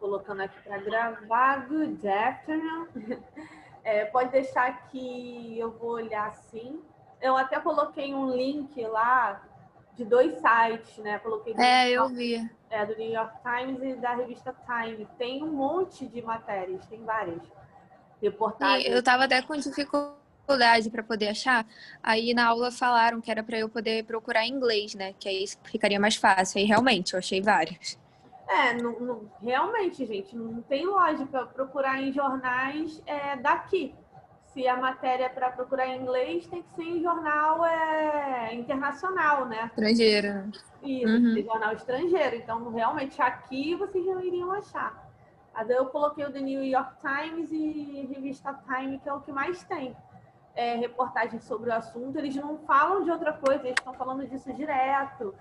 colocando aqui para gravar. Good afternoon. Pode deixar que eu vou olhar sim. Eu até coloquei um link lá de 2 sites, né? Coloquei eu vi. do New York Times e da revista Time. Tem um monte de matérias, tem várias reportagens. E eu tava até com dificuldade para poder achar. Aí na aula falaram que era para eu poder procurar em inglês, né? Que aí ficaria mais fácil. Aí realmente eu achei vários. Realmente, gente, não tem lógica procurar em jornais daqui. Se a matéria é para procurar em inglês, tem que ser em jornal internacional, né? Estrangeiro. Isso, tem que ser jornal estrangeiro. Então, realmente, aqui vocês não iriam achar. Mas eu coloquei o The New York Times e revista Time, que é o que mais tem reportagens sobre o assunto. Eles não falam de outra coisa, eles estão falando disso direto.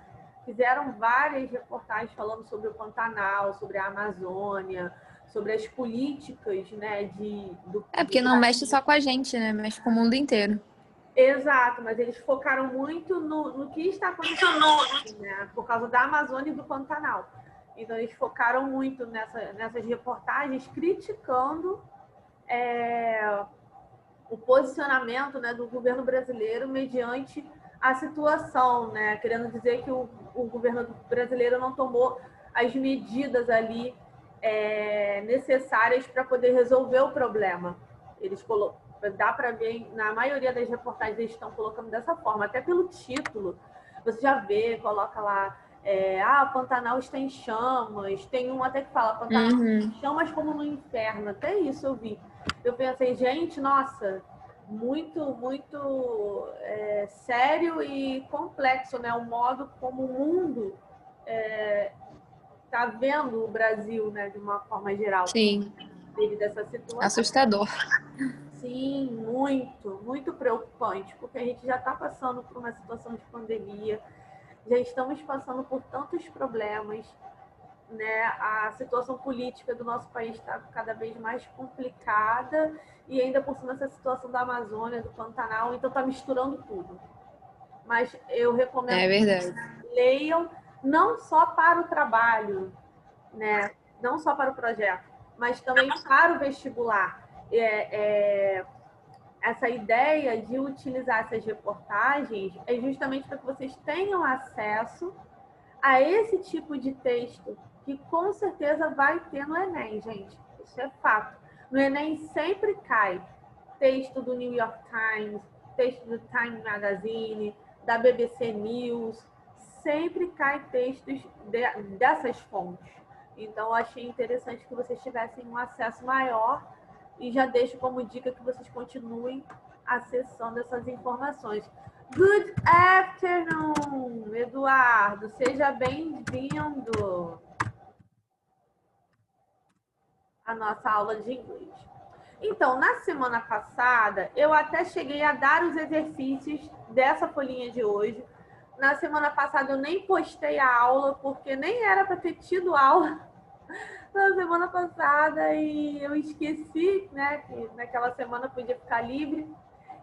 Fizeram várias reportagens falando sobre o Pantanal, sobre a Amazônia, sobre as políticas, né, Porque não mexe só com a gente, né? Mexe com o mundo inteiro. Exato, mas eles focaram muito no que está acontecendo, né, por causa da Amazônia e do Pantanal. Então, eles focaram muito nessas reportagens, criticando o posicionamento, né, do governo brasileiro mediante a situação, né? Querendo dizer que o governo brasileiro não tomou as medidas ali necessárias para poder resolver o problema. Eles dá para ver, na maioria das reportagens eles estão colocando dessa forma, até pelo título. Você já vê, coloca lá, Pantanal está em chamas. Tem um até que fala, Pantanal em chamas como no inferno. Até isso eu vi. Eu pensei, gente, nossa, muito, muito sério e complexo, né? O modo como o mundo está vendo o Brasil, né? De uma forma geral. Sim. Devido a essa situação. Assustador. Sim, muito, muito preocupante, porque a gente já está passando por uma situação de pandemia, já estamos passando por tantos problemas, né? A situação política do nosso país está cada vez mais complicada e ainda por cima essa situação da Amazônia, do Pantanal, então está misturando tudo. Mas eu recomendo que leiam não só para o trabalho, né? Não só para o projeto, mas também para o vestibular. Essa ideia de utilizar essas reportagens é justamente para que vocês tenham acesso a esse tipo de texto que com certeza vai ter no Enem, gente. Isso é fato. No Enem sempre cai texto do New York Times, texto do Time Magazine, da BBC News, sempre cai textos dessas fontes. Então, eu achei interessante que vocês tivessem um acesso maior e já deixo como dica que vocês continuem acessando essas informações. Good afternoon, Eduardo. Seja bem-vindo à nossa aula de inglês. Então, na semana passada, eu até cheguei a dar os exercícios dessa folhinha de hoje. Na semana passada, eu nem postei a aula, porque nem era para ter tido aula na semana passada e eu esqueci, né, que naquela semana podia ficar livre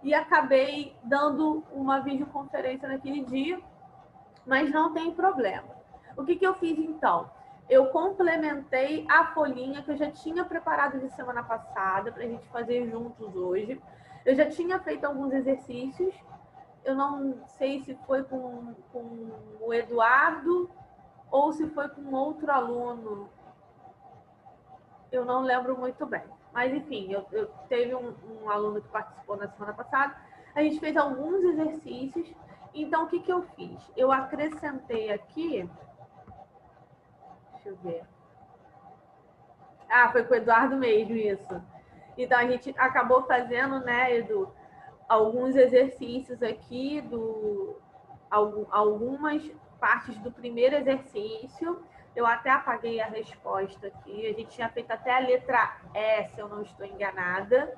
e acabei dando uma videoconferência naquele dia, mas não tem problema. O que eu fiz então? Eu complementei a folhinha que eu já tinha preparado de semana passada para a gente fazer juntos hoje. Eu já tinha feito alguns exercícios. Eu não sei se foi com o Eduardo ou se foi com outro aluno. Eu não lembro muito bem. Mas, enfim, eu teve um aluno que participou na semana passada. A gente fez alguns exercícios. Então, o que eu fiz? Eu acrescentei aqui... Deixa eu ver. Foi com o Eduardo mesmo, isso. Então, a gente acabou fazendo, né, Edu, alguns exercícios aqui, algumas partes do primeiro exercício. Eu até apaguei a resposta aqui. A gente tinha feito até a letra E, se eu não estou enganada.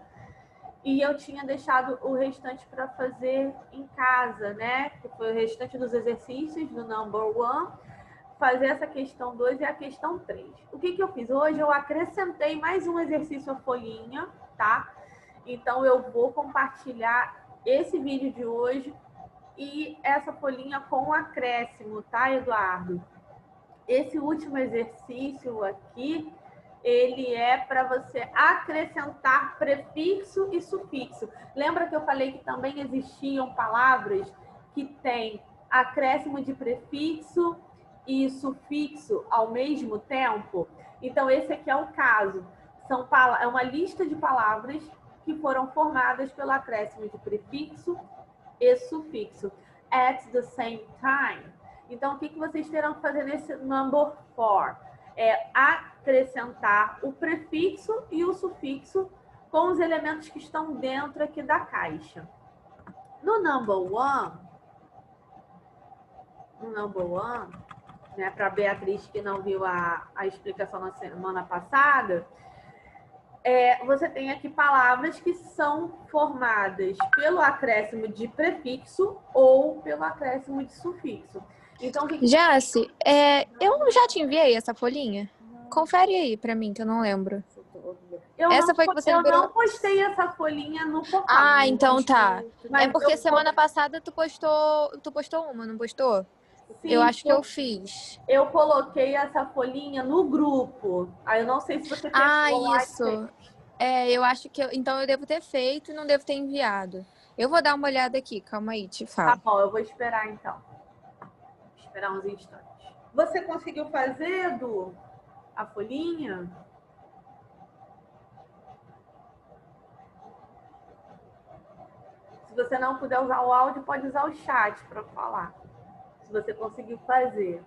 E eu tinha deixado o restante para fazer em casa, né? Que foi o restante dos exercícios do number 1, fazer essa questão 2 e a questão 3. O que eu fiz hoje? Eu acrescentei mais um exercício à folhinha, tá? Então, eu vou compartilhar esse vídeo de hoje e essa folhinha com acréscimo, tá, Eduardo? Esse último exercício aqui, ele é para você acrescentar prefixo e sufixo. Lembra que eu falei que também existiam palavras que têm acréscimo de prefixo e sufixo ao mesmo tempo? Então, esse aqui é o caso. É uma lista de palavras que foram formadas pelo acréscimo de prefixo e sufixo. At the same time. Então, o que vocês terão que fazer nesse number 4? É acrescentar o prefixo e o sufixo com os elementos que estão dentro aqui da caixa. No number 1, né, para a Beatriz que não viu a explicação na semana passada, você tem aqui palavras que são formadas pelo acréscimo de prefixo ou pelo acréscimo de sufixo. Então, Jace, eu já te enviei essa folhinha? Confere aí pra mim, que eu não lembro. Eu não postei essa folhinha no portal. Ah, então tá. Mas porque semana passada tu postou uma, não postou? Sim, eu acho que eu fiz. Eu coloquei essa folhinha no grupo. Aí eu não sei se você pegou lá. Isso. Eu acho que então eu devo ter feito e não devo ter enviado. Eu vou dar uma olhada aqui, calma aí, te falo. Tá bom, eu vou esperar então. Vou esperar uns instantes. Você conseguiu fazer, Edu, a folhinha? Se você não puder usar o áudio, pode usar o chat para falar. Se você conseguiu fazer.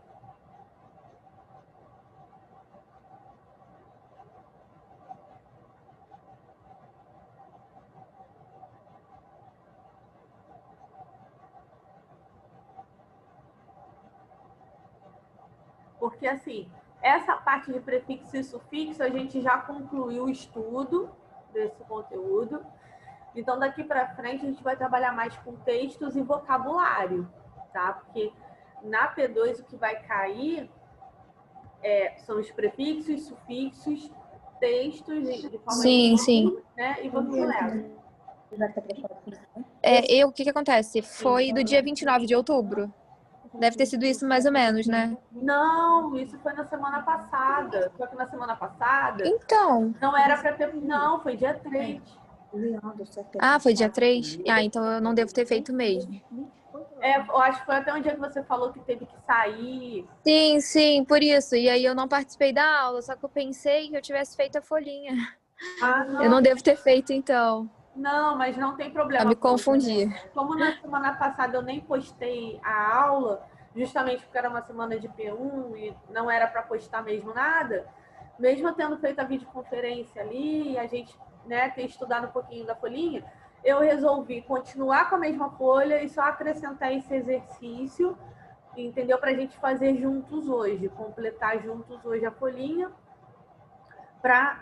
Porque, assim, essa parte de prefixo e sufixo, a gente já concluiu o estudo desse conteúdo. Então, daqui para frente, a gente vai trabalhar mais com textos e vocabulário, tá? Porque na P2 o que vai cair são os prefixos, sufixos, textos de forma sim. Né? E vocabulário. O que acontece? Foi do dia 29 de outubro. Deve ter sido isso mais ou menos, né? Não, isso foi na semana passada. Só que na semana passada... Então... Não era para ter... Não, foi dia 3. Ah, foi dia 3? Ah, então eu não devo ter feito mesmo. Eu acho que foi até um dia que você falou que teve que sair. Sim, por isso. E aí eu não participei da aula, só que eu pensei que eu tivesse feito a folhinha. Não. Eu não devo ter feito, então. Não, mas não tem problema. Eu me confundi. Como na semana passada eu nem postei a aula, justamente porque era uma semana de P1 e não era para postar mesmo nada, mesmo tendo feito a videoconferência ali, a gente, né, ter estudado um pouquinho da folhinha, eu resolvi continuar com a mesma folha e só acrescentar esse exercício, entendeu? Para a gente fazer juntos hoje, completar juntos hoje a folhinha, para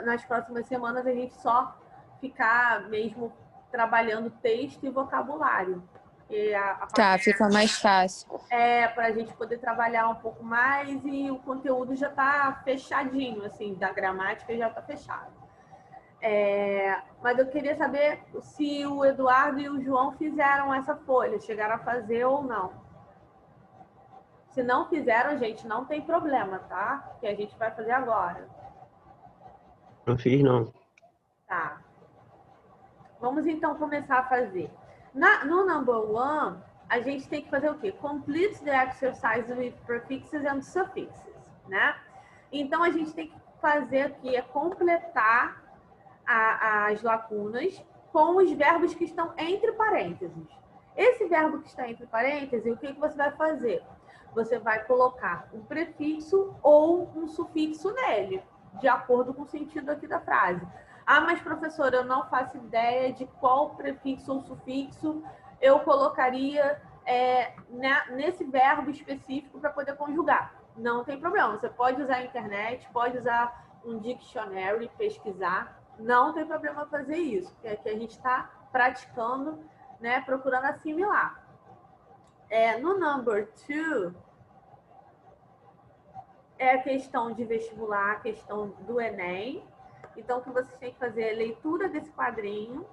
nas próximas semanas a gente só ficar mesmo trabalhando texto e vocabulário. Fica mais fácil. Para a gente poder trabalhar um pouco mais e o conteúdo já está fechadinho, assim, da gramática já está fechado. Mas eu queria saber se o Eduardo e o João fizeram essa folha, chegaram a fazer ou não. Se não fizeram, gente, não tem problema, tá? Que a gente vai fazer agora. Não fiz, não. Tá. Vamos então começar a fazer. No number 1, a gente tem que fazer o quê? Complete the exercise with prefixes and suffixes, né? Então, a gente tem que fazer aqui, completar as lacunas com os verbos que estão entre parênteses. Esse verbo que está entre parênteses, o que você vai fazer? Você vai colocar um prefixo ou um sufixo nele, de acordo com o sentido aqui da frase. Ah, mas professora, eu não faço ideia de qual prefixo ou sufixo eu colocaria nesse verbo específico para poder conjugar. Não tem problema, você pode usar a internet, pode usar um dictionary, pesquisar, não tem problema fazer isso, porque aqui a gente está praticando, né, procurando assimilar. No number 2, é a questão de vestibular, a questão do Enem. Então, o que vocês têm que fazer é leitura desse quadrinho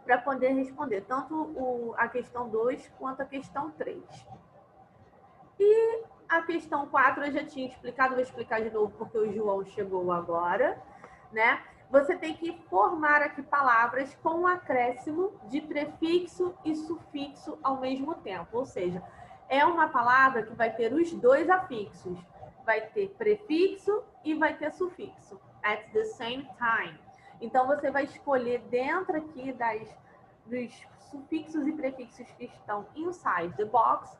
para poder responder tanto a questão 2 quanto a questão 3. E A questão 4 eu já tinha explicado, vou explicar de novo porque o João chegou agora, né? Você tem que formar aqui palavras com um acréscimo de prefixo e sufixo ao mesmo tempo. Ou seja, é uma palavra que vai ter os dois afixos. Vai ter prefixo e vai ter sufixo. At the same time. Então, você vai escolher dentro aqui dos sufixos e prefixos que estão inside the box,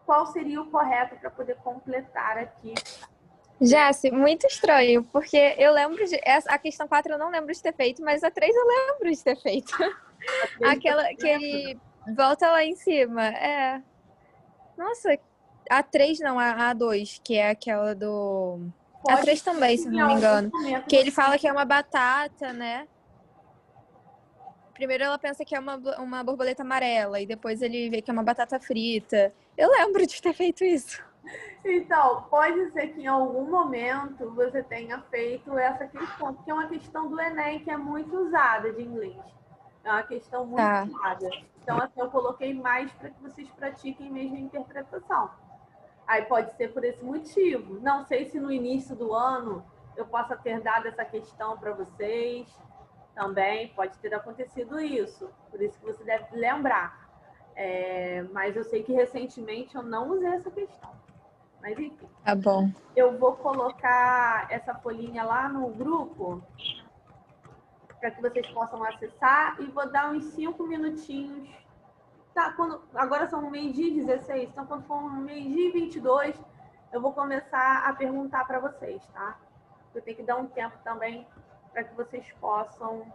qual seria o correto para poder completar aqui. Jace, muito estranho, porque eu lembro de. A questão 4 eu não lembro de ter feito, mas a 3 eu lembro de ter feito. Aquela que ele volta lá em cima. É. Nossa, a 3 não, a 2, que é aquela do. A 3 também, se não me engano. Que ele fala que é uma batata, né? Primeiro ela pensa que é uma borboleta amarela, e depois ele vê que é uma batata frita. Eu lembro de ter feito isso. Então, pode ser que em algum momento você tenha feito essa questão, porque é uma questão do Enem que é muito usada de inglês. É uma questão muito usada. Então, assim, eu coloquei mais para que vocês pratiquem mesmo a interpretação. Aí pode ser por esse motivo. Não sei se no início do ano eu possa ter dado essa questão para vocês. Também pode ter acontecido isso. Por isso que você deve lembrar. Mas eu sei que recentemente eu não usei essa questão. Mas enfim. Tá bom. Eu vou colocar essa folhinha lá no grupo para que vocês possam acessar e vou dar uns 5 minutinhos. Tá, agora são 12h16, então quando for 12h22, eu vou começar a perguntar para vocês, tá? Eu tenho que dar um tempo também para que vocês possam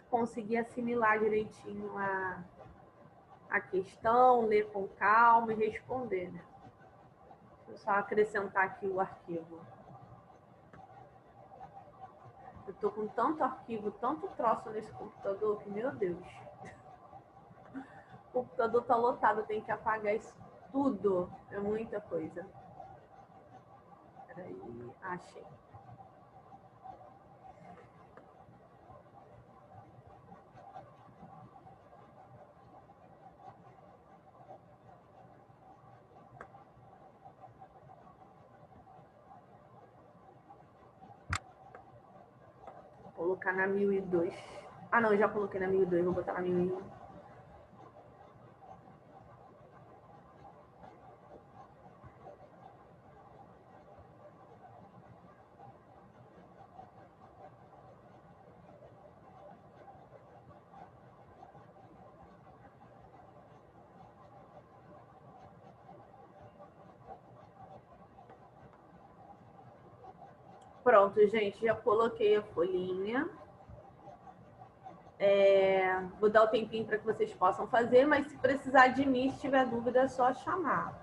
conseguir assimilar direitinho a questão, ler com calma e responder, né? Deixa eu só acrescentar aqui o arquivo. Eu tô com tanto arquivo, tanto troço nesse computador que, meu Deus. O computador tá lotado, eu tenho que apagar isso tudo. É muita coisa. Peraí, achei. Vou colocar na 1002. Ah, não, já coloquei na 1002, vou botar na 1001. Pronto, gente, já coloquei a folhinha. Vou dar o tempinho para que vocês possam fazer, mas se precisar de mim, se tiver dúvida, é só chamar.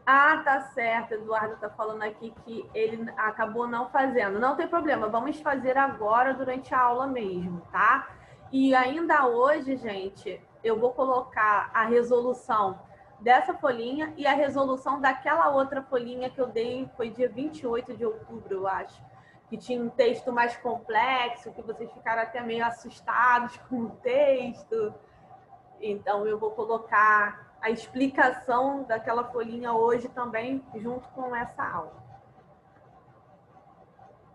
Ah, tá certo, Eduardo tá falando aqui que ele acabou não fazendo. Não tem problema, vamos fazer agora durante a aula mesmo, tá? E ainda hoje, gente, eu vou colocar a resolução dessa folhinha e a resolução daquela outra folhinha que eu dei, foi dia 28 de outubro, eu acho, que tinha um texto mais complexo, que vocês ficaram até meio assustados com o texto. Então, eu vou colocar a explicação daquela folhinha hoje também, junto com essa aula.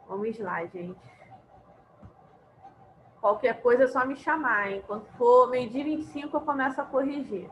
Vamos lá, gente. Qualquer coisa é só me chamar, hein? Quando for 12h25, eu começo a corrigir.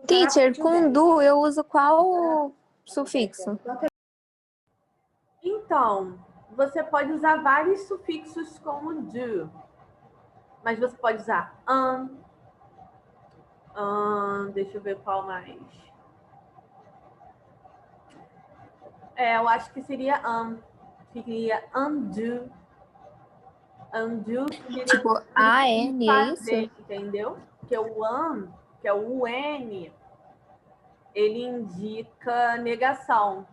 Teacher, com do eu uso qual sufixo? Então, você pode usar vários sufixos como do, mas você pode usar deixa eu ver qual mais. Eu acho que seria ficaria undo. Undo seria Tipo, AN, é fazer, isso? entendeu? Porque o que é o UN, ele indica negação,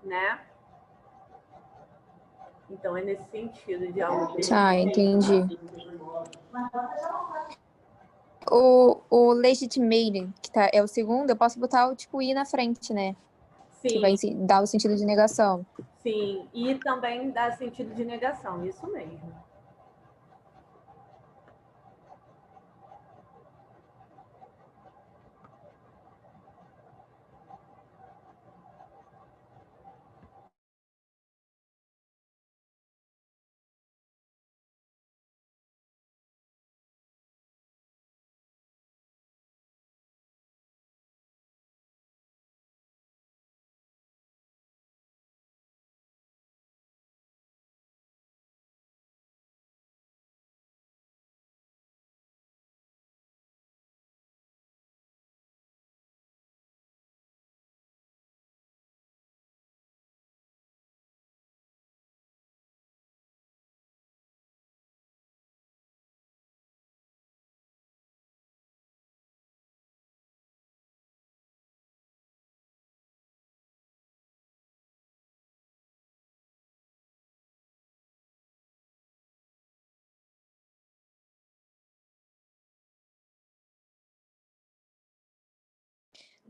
né? Então é nesse sentido de algo que Tá, entendi. O legitimating, que é o segundo, eu posso botar o tipo I na frente, né? Que vai sim, dar o sentido de negação. sim. E também dá sentido de negação, isso mesmo.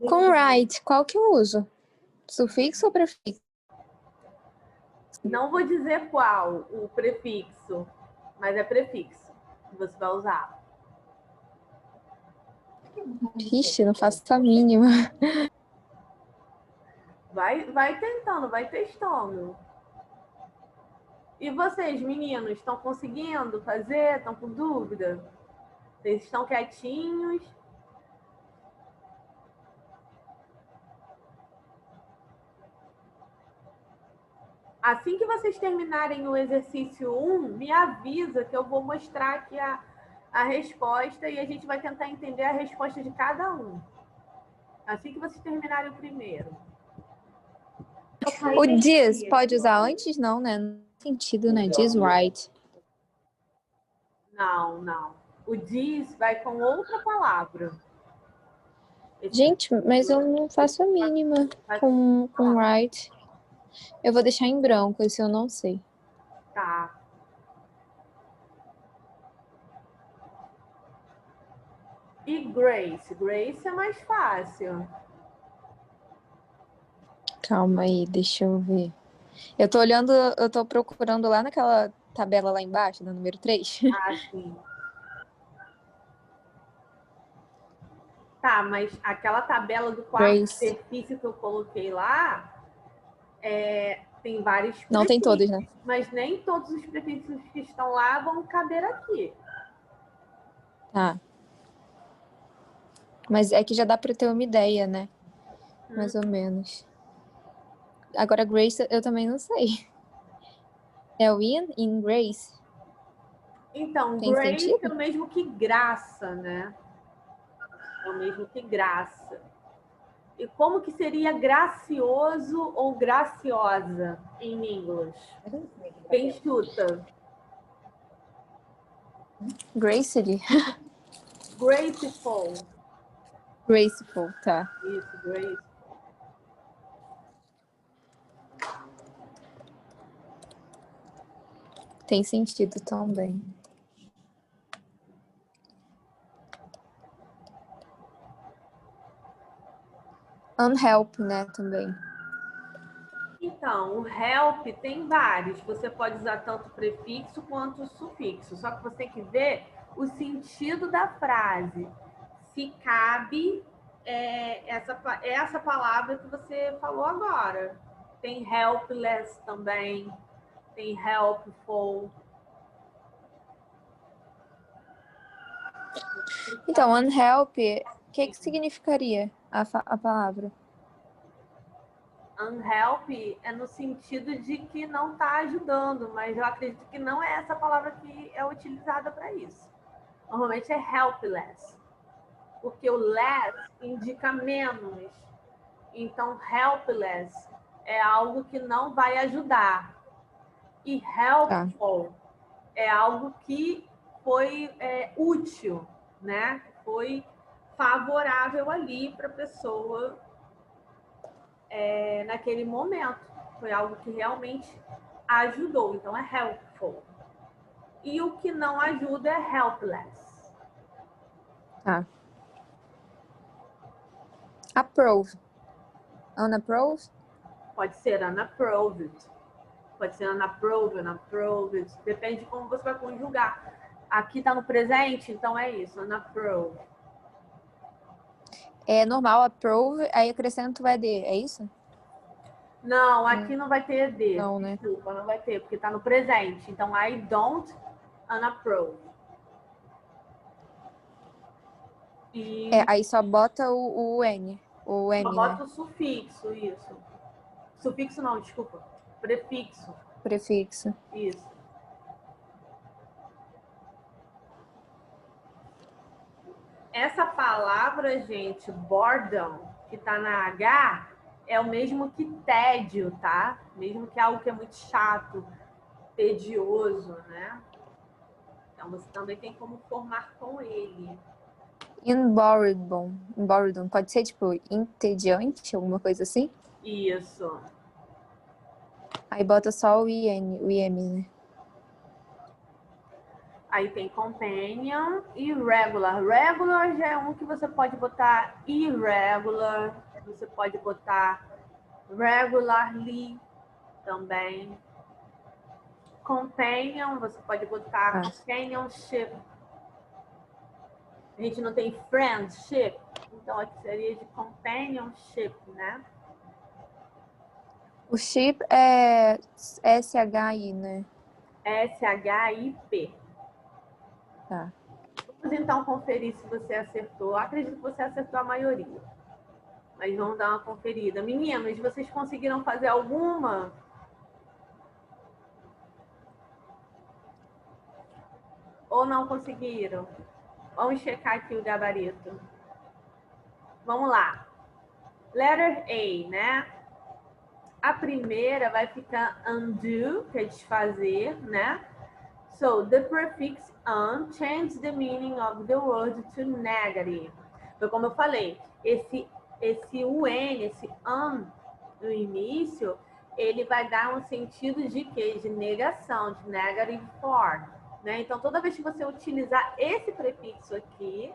Com right, qual que eu uso? Sufixo ou prefixo? Não vou dizer qual o prefixo, mas é prefixo que você vai usar. Ixi, não faço a mínima. Vai tentando, vai testando. E vocês, meninos, estão conseguindo fazer? Estão com dúvida? Vocês estão quietinhos? Assim que vocês terminarem o exercício 1, me avisa que eu vou mostrar aqui a resposta e a gente vai tentar entender a resposta de cada um. Assim que vocês terminarem o primeiro. O this pode usar antes? Não, né? Não tem sentido, né? This right. Não, não. O this vai com outra palavra. Gente, mas eu não faço a mínima com right. Eu vou deixar em branco, esse eu não sei. Tá. E Grace? Grace é mais fácil. Calma aí, deixa eu ver. Eu tô olhando, eu tô procurando lá naquela tabela lá embaixo, da número 3. Ah, sim. Tá, mas aquela tabela do quarto Grace. exercício que eu coloquei lá, tem vários prefixos. Não tem todos, né? Mas nem todos os prefixos que estão lá vão caber aqui. Tá. Mas é que já dá pra ter uma ideia, né? Mais ou menos. Agora, Grace, eu também não sei. É o in Grace? Então, Tem Grace sentido? é o mesmo que graça, né? É o mesmo que graça. E como que seria gracioso ou graciosa em inglês? Quem chuta? Gracefully. Graceful. Graceful, tá. Isso, graceful. Tem sentido também. Unhelp, né, também. Então, o help tem vários. Você pode usar tanto prefixo quanto sufixo. Só que você tem que ver o sentido da frase. Se cabe essa palavra que você falou agora. Tem helpless também. Tem helpful. Então, unhelp O que significaria a palavra? Unhelp é no sentido de que não está ajudando, mas eu acredito que não é essa palavra que é utilizada para isso. Normalmente é helpless, porque o less indica menos. Então, helpless é algo que não vai ajudar. E helpful é algo que foi útil, né? Foi favorável ali para a pessoa naquele momento. Foi algo que realmente ajudou. Então, é helpful. E o que não ajuda é helpless. Tá. Approve. Unapproved? Pode ser unapproved. Pode ser unapproved. Depende de como você vai conjugar. Aqui está no presente, então é isso, unapproved. É normal, approve, aí acrescento o ED, é isso? Não, aqui não vai ter ED. Não, né? Desculpa, não vai ter, porque está no presente. Então, I don't unapprove. E aí só bota o N. O N, só bota né? o sufixo, isso. Sufixo não, desculpa. Prefixo. Prefixo. Isso. Essa palavra, gente, boredom, que tá na H, é o mesmo que tédio, tá? Mesmo que é algo que é muito chato, tedioso, né? Então você também tem como formar com ele. Boredom. Pode ser, tipo, entediante, alguma coisa assim? Isso. Aí bota só o IM, né? Aí tem companion e regular. Regular já é um que você pode botar irregular, você pode botar regularly também. Companion, você pode botar companionship. A gente não tem friendship, então aqui seria de companionship, né? O ship é SHI, né? SHIP. Tá. Vamos então conferir se você acertou. Acredito que você acertou a maioria. Mas vamos dar uma conferida. Meninas, vocês conseguiram fazer alguma? Ou não conseguiram? Vamos checar aqui o gabarito. Vamos lá. Letter A, né? A primeira vai ficar undo, que é desfazer, né? So, the prefix un changes the meaning of the word to negative. Então, como eu falei, esse un, esse no início, ele vai dar um sentido de quê? De negação, de negative form. Né? Então, toda vez que você utilizar esse prefixo aqui,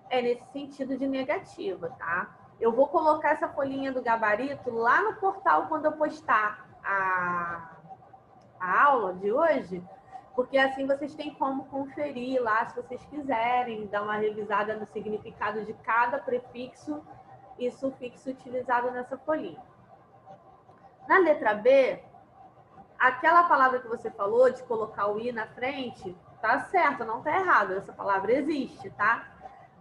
é nesse sentido de negativa, tá? Eu vou colocar essa folhinha do gabarito lá no portal quando eu postar a aula de hoje, porque assim vocês têm como conferir lá, se vocês quiserem, dar uma revisada no significado de cada prefixo e sufixo utilizado nessa folhinha. Na letra B, aquela palavra que você falou de colocar o i na frente, tá certo, não tá errado, essa palavra existe, tá?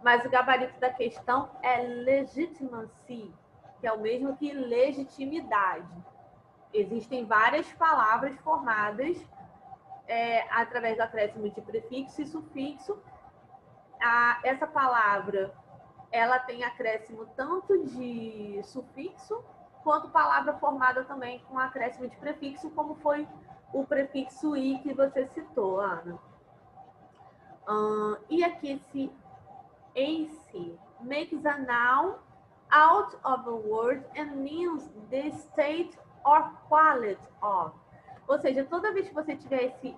Mas o gabarito da questão é legitimacy, que é o mesmo que legitimidade. Existem várias palavras formadas através do acréscimo de prefixo e sufixo. Essa palavra, ela tem acréscimo tanto de sufixo, quanto palavra formada também com acréscimo de prefixo, como foi o prefixo i que você citou, Ana. E aqui esse AC makes a noun out of a word and means the state or quality of. Ou seja, toda vez que você tiver esse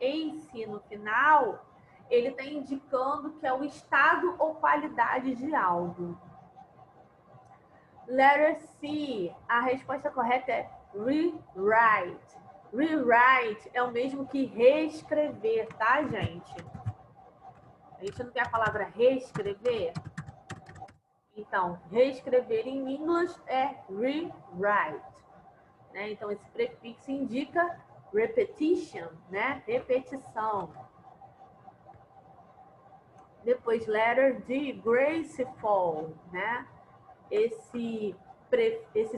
AC no final, ele está indicando que é o estado ou qualidade de algo. Letter C, a resposta correta é rewrite. Rewrite é o mesmo que reescrever, tá, gente? A gente não tem a palavra reescrever? Então, reescrever em inglês é rewrite. Né? Então, esse prefixo indica repetition, né? Repetição. Depois, letter D, graceful, né? Esse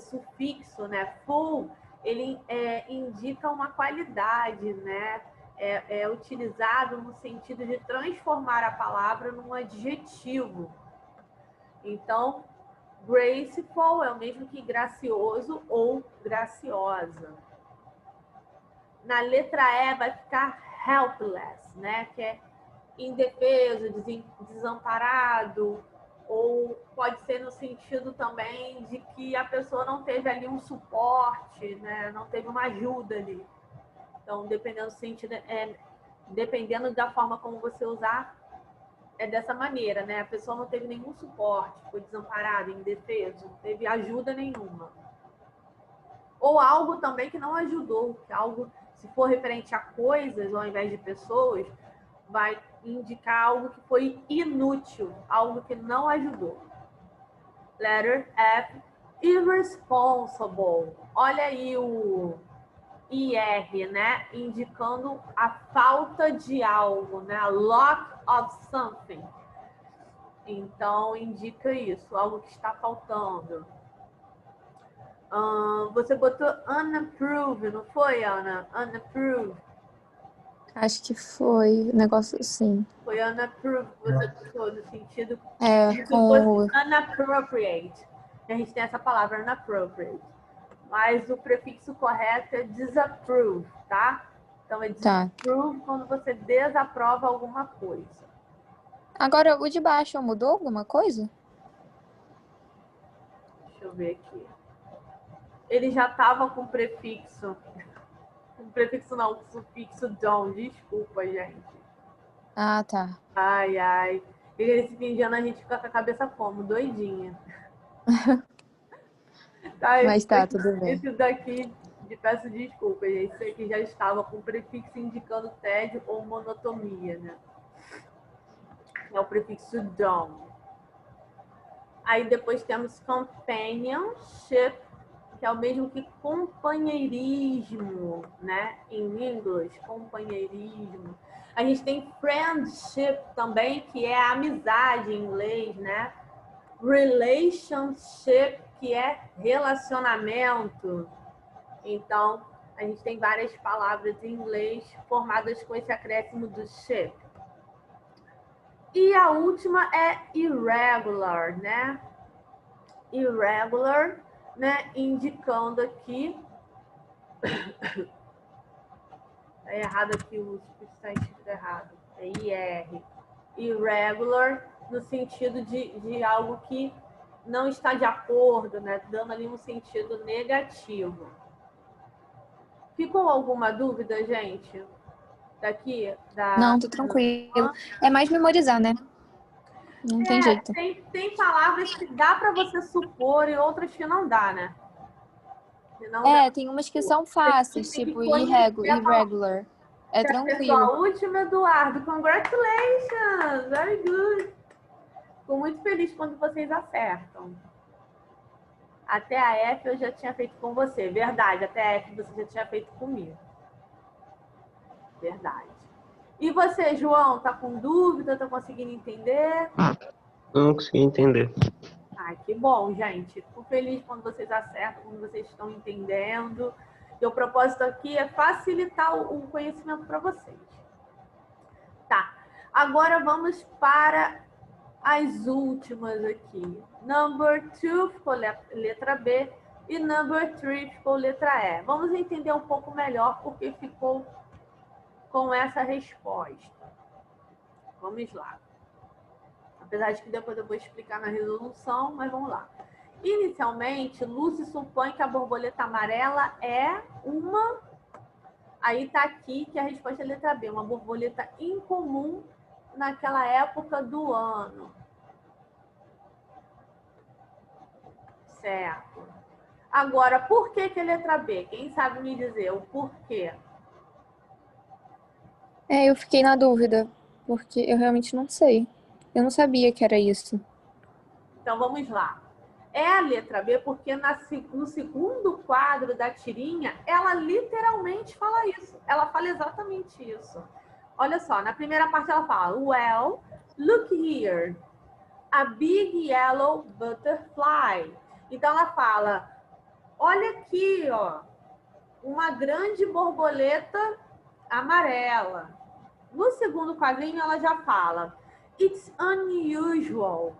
sufixo, né? Full, ele indica uma qualidade, né? É utilizado no sentido de transformar a palavra num adjetivo. Então, graceful é o mesmo que gracioso ou graciosa. Na letra E vai ficar helpless, né? Que é indefeso, desamparado, ou pode ser no sentido também de que a pessoa não teve ali um suporte, né? Não teve uma ajuda ali. Então, dependendo do sentido, dependendo da forma como você usar, é dessa maneira, né? A pessoa não teve nenhum suporte, foi desamparada, indefeso, não teve ajuda nenhuma. Ou algo também que não ajudou, que algo, se for referente a coisas ao invés de pessoas, vai indicar algo que foi inútil, algo que não ajudou. Letter F, irresponsible. Olha aí o IR, né? Indicando a falta de algo, né? Lack of something. Então, indica isso, algo que está faltando. Você botou unapproved, não foi, Ana? Unapproved. Acho que foi um negócio assim. Foi unapproved, você botou no sentido É, de que com fosse unappropriate. A gente tem essa palavra, unappropriate. Mas o prefixo correto é disapprove, tá? Então é disapprove quando você desaprova alguma coisa. Agora, o de baixo mudou alguma coisa? Deixa eu ver aqui. Ele já estava com prefixo. Com prefixo não, com sufixo dom. Desculpa, gente. Ah, tá. Ai, ai. E esse fim de ano a gente fica com a cabeça como? Doidinha. Tá, Mas tá, tudo bem. esse daqui, peço desculpa, gente. Esse aqui já estava com prefixo indicando tédio ou monotonia, né? É o prefixo dom. Aí depois temos companionship, que é o mesmo que companheirismo, né? Em inglês, companheirismo. A gente tem friendship também, que é a amizade em inglês, né? Relationship, que é relacionamento. Então, a gente tem várias palavras em inglês formadas com esse acréscimo do ship. E a última é irregular, né? Irregular, né? Indicando aqui. É errado aqui, o está escrito errado. É IR. Irregular, no sentido de algo que não está de acordo, né? Dando ali um sentido negativo. Ficou alguma dúvida, gente? Daqui? Não, tô tranquilo. É mais memorizar, né? Não tem jeito. Tem palavras que dá para você supor e outras que não dá, né? Tem umas que são fáceis, tipo irregular. É tranquilo. A última, Eduardo. Congratulations! Very good. Fico muito feliz quando vocês acertam. Até a F eu já tinha feito com você. Verdade, até a F você já tinha feito comigo. Verdade. E você, João, tá com dúvida? Tá conseguindo entender? Não consegui entender. Ai, que bom, gente. Fico feliz quando vocês acertam, quando vocês estão entendendo. E o propósito aqui é facilitar o conhecimento para vocês. Tá. Agora vamos para as últimas aqui. Number 2 ficou letra B e number 3 ficou letra E. Vamos entender um pouco melhor porque ficou com essa resposta. Vamos lá. Apesar de que depois eu vou explicar na resolução, mas vamos lá. Inicialmente, Lucy supõe que a borboleta amarela é uma... Aí está aqui que a resposta é letra B, uma borboleta incomum naquela época do ano. Certo. Agora, por que é letra B? Quem sabe me dizer o porquê? Eu fiquei na dúvida, porque eu realmente não sei. Eu não sabia que era isso. Então, vamos lá. É a letra B porque no segundo quadro da tirinha, ela literalmente fala isso. Ela fala exatamente isso. Olha só, na primeira parte ela fala, well, Look here. A big yellow butterfly. Então ela fala, olha aqui, ó, uma grande borboleta amarela. No segundo quadrinho ela já fala, it's unusual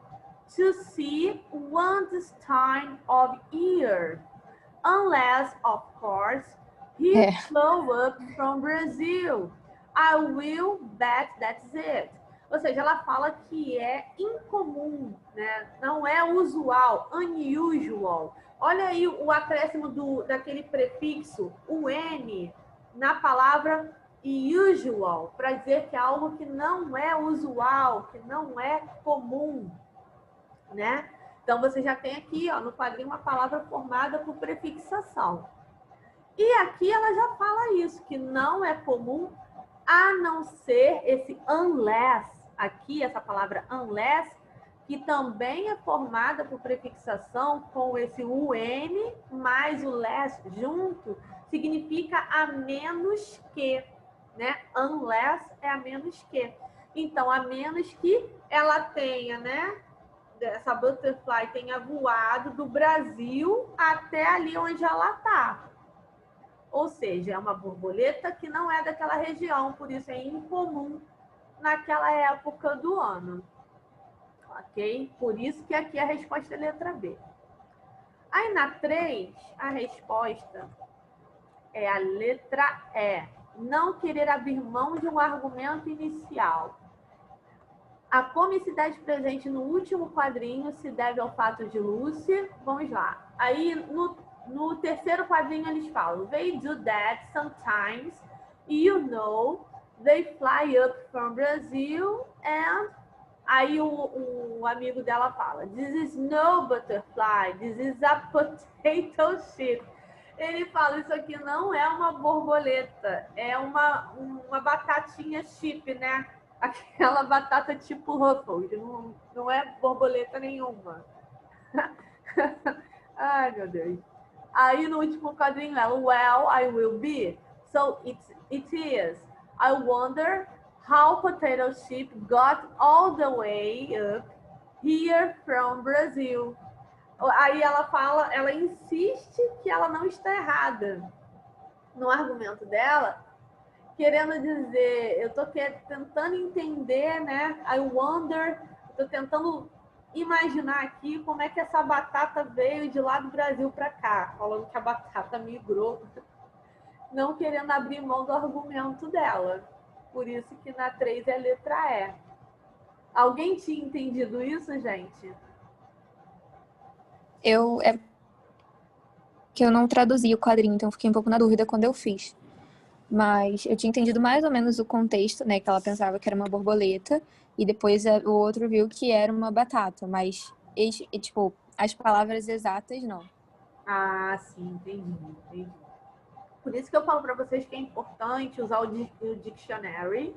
to see one this time of year, unless, of course, he flew up from Brazil. I will bet that's it. Ou seja, ela fala que é incomum, né? Não é usual, unusual. Olha aí o acréscimo daquele prefixo, o N, na palavra usual, para dizer que é algo que não é usual, que não é comum, né? Então, você já tem aqui, ó, no quadrinho, uma palavra formada por prefixação. E aqui ela já fala isso, que não é comum, a não ser esse unless, aqui, essa palavra unless, que também é formada por prefixação com esse UN mais o less junto, significa a menos que, né? Unless é a menos que. Então, a menos que ela tenha, né? Essa butterfly tenha voado do Brasil até ali onde ela está. Ou seja, é uma borboleta que não é daquela região, por isso é incomum naquela época do ano. Ok? Por isso que aqui a resposta é letra B. Aí na 3, a resposta é a letra E. Não querer abrir mão de um argumento inicial. A comicidade presente no último quadrinho se deve ao fato de Lucy. Vamos lá. Aí no terceiro quadrinho eles falam: They do that sometimes. You know, they fly up from Brazil and... Aí o amigo dela fala: This is no butterfly, this is a potato chip. Ele fala: Isso aqui não é uma borboleta, é uma batatinha chip, né? Aquela batata tipo Ruffles, não é borboleta nenhuma. Ai, meu Deus. Aí no último quadrinho ela: Well, I will be. So it is. I wonder how potato chip got all the way up here from Brazil. Aí ela fala, ela insiste que ela não está errada no argumento dela, querendo dizer, eu estou tentando entender, né? I wonder, estou tentando imaginar aqui como é que essa batata veio de lá do Brasil para cá, falando que a batata migrou, não querendo abrir mão do argumento dela. Por isso que na 3 é letra E. Alguém tinha entendido isso, gente? É que eu não traduzi o quadrinho, então fiquei um pouco na dúvida quando eu fiz. Mas eu tinha entendido mais ou menos o contexto, né? Que ela pensava que era uma borboleta e depois o outro viu que era uma batata. Mas, tipo, as palavras exatas, não. Ah, sim, entendi. Por isso que eu falo para vocês que é importante usar o dictionary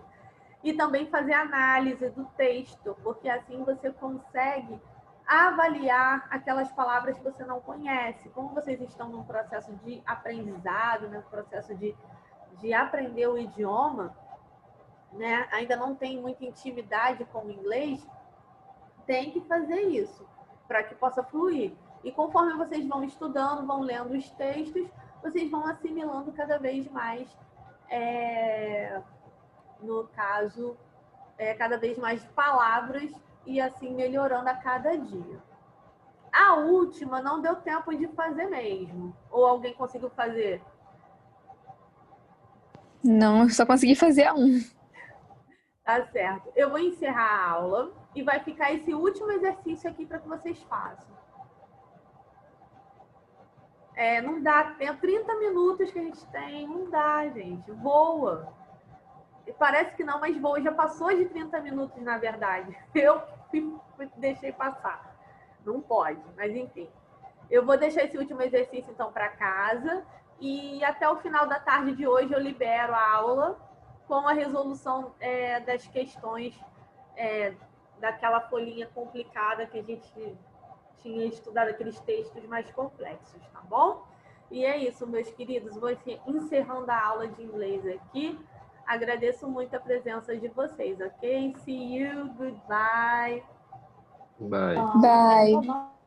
e também fazer análise do texto, porque assim você consegue avaliar aquelas palavras que você não conhece. Como vocês estão num processo de aprendizado, né, processo de aprender o idioma, né, ainda não tem muita intimidade com o inglês, tem que fazer isso para que possa fluir. E conforme vocês vão estudando, vão lendo os textos, vocês vão assimilando cada vez mais, no caso, cada vez mais palavras e assim melhorando a cada dia. A última não deu tempo de fazer mesmo. Ou alguém conseguiu fazer? Não, eu só consegui fazer a 1. Tá certo. Eu vou encerrar a aula e vai ficar esse último exercício aqui para que vocês façam. Não dá tempo, 30 minutos que a gente tem, não dá, gente. Voa. Parece que não, mas voa. Já passou de 30 minutos, na verdade. Eu deixei passar. Não pode, mas enfim. Eu vou deixar esse último exercício, então, para casa. E até o final da tarde de hoje eu libero a aula com a resolução das questões daquela folhinha complicada que a gente tinha estudado, aqueles textos mais complexos, tá bom? E é isso, meus queridos. Vou encerrando a aula de inglês aqui. Agradeço muito a presença de vocês, ok? See you, goodbye. Bye. Bye.